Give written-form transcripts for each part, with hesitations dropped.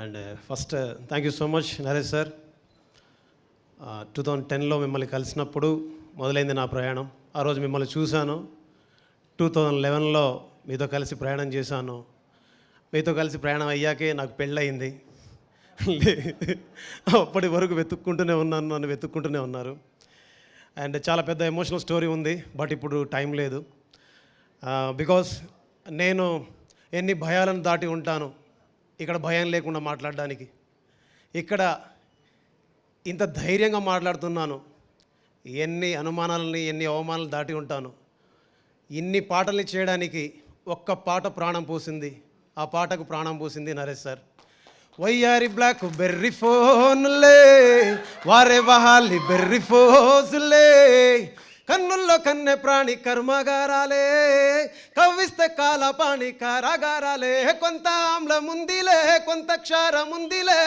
And first thank you so much Naresh sir. 2010లో మిమ్మల్ని కలిసినప్పుడు మొదలైంది నా ప్రయాణం. ఆ రోజు మిమ్మల్ని చూశాను. 2011లో మీతో కలిసి ప్రయాణం చేశాను. మీతో కలిసి ప్రయాణం అయ్యాకే నాకు పెళ్ళయింది. అప్పటి వరకు వెతుక్కుంటూనే ఉన్నాను, నన్ను వెతుక్కుంటూనే ఉన్నారు. అండ్ చాలా పెద్ద ఎమోషనల్ స్టోరీ ఉంది, బట్ ఇప్పుడు టైం లేదు. బికాస్ నేను ఎన్ని భయాలను దాటి ఉంటాను ఇక్కడ భయం లేకుండా మాట్లాడడానికి. ఇక్కడ ఇంత ధైర్యంగా మాట్లాడుతున్నాను. ఎన్ని అనుమానాలని, ఎన్ని అవమానాలు దాటి ఉంటాను. ఇన్ని పాటల్ని చేయడానికి ఒక్క పాట ప్రాణం పోసింది. ఆ పాటకు ప్రాణం పోసింది నరేష్ సార్. వయ్యారి బ్లాక్ బెర్రీ ఫోన్లే, వారే వహాలి బెర్రీ ఫోజులే, కన్నుల్లో కన్నె ప్రాణి కర్మగారాలే, కవ్విస్తే కాలపాణి కారాగారాలే, కొంత ఆమ్లముందిలే కొంత క్షారముందిలే,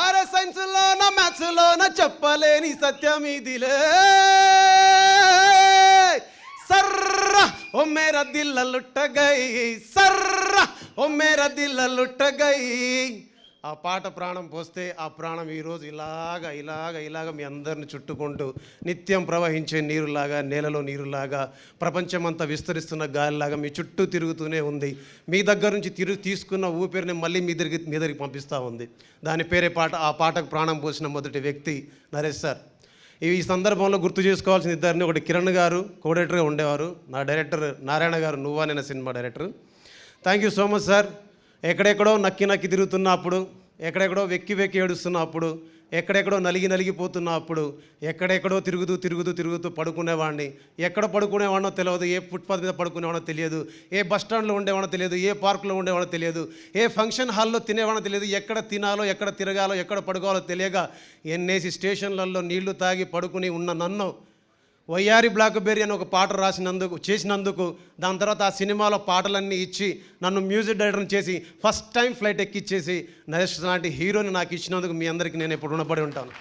ఆరే సైన్స్లోన మ్యాథ్స్లోన చెప్పలేని సత్యం ఇదిలే. सर्रा ओ मेरा दिल लुट गई, सर्रा ओ मेरा दिल लुट गई. ఆ పాట ప్రాణం పోస్తే ఆ ప్రాణం ఈరోజు ఇలాగ మీ అందరిని చుట్టుకుంటూ నిత్యం ప్రవహించే నీరులాగా, నేలలో నీరులాగా, ప్రపంచమంతా విస్తరిస్తున్న గాలిలాగా మీ చుట్టూ తిరుగుతూనే ఉంది. మీ దగ్గర నుంచి తీసుకున్న ఊపిరిని మళ్ళీ మీ దగ్గరికి పంపిస్తూ ఉంది. దాని పేరే పాట. ఆ పాటకు ప్రాణం పోసిన మొదటి వ్యక్తి నరేష్ సార్. ఈ సందర్భంలో గుర్తు చేసుకోవాల్సిన ఇద్దరిని, ఒకటి కిరణ్ గారు కోడైరెక్టర్గా ఉండేవారు, నా డైరెక్టర్ నారాయణ గారు నువ్వా నేను cinema director. Thank you so much sir. ఎక్కడెక్కడో నక్కి తిరుగుతున్నప్పుడు, ఎక్కడెక్కడో వెక్కి ఏడుస్తున్నప్పుడు, ఎక్కడెక్కడో నలిగిపోతున్నప్పుడు, ఎక్కడెక్కడో తిరుగుతూ పడుకునేవాడిని. ఎక్కడ పడుకునేవాడినో తెలియదు, ఏ ఫుట్పాత్ మీద పడుకునేవాడో తెలియదు, ఏ బస్ స్టాండ్లో ఉండేవాడో తెలియదు, ఏ పార్కులో ఉండేవాడో తెలియదు, ఏ ఫంక్షన్ హాల్లో తినేవాడో తెలియదు, ఎక్కడ తినాలో, ఎక్కడ తిరగాలో, ఎక్కడ పడుకోవాలో తెలియక ఎన్నేసి స్టేషన్లలో నీళ్లు తాగి పడుకుని ఉన్న నన్ను వయ్యారి బ్లాక్బెర్రీ అని ఒక పాట చేసినందుకు దాని తర్వాత ఆ సినిమాలో పాటలన్నీ ఇచ్చి నన్ను మ్యూజిక్ డైరెక్టర్ని చేసి ఫస్ట్ టైం ఫ్లైట్ ఎక్కిచ్చేసి నరేష్ లాంటి హీరోని నాకు ఇచ్చినందుకు మీ అందరికీ నేను ఎప్పుడు రుణపడి ఉంటాను.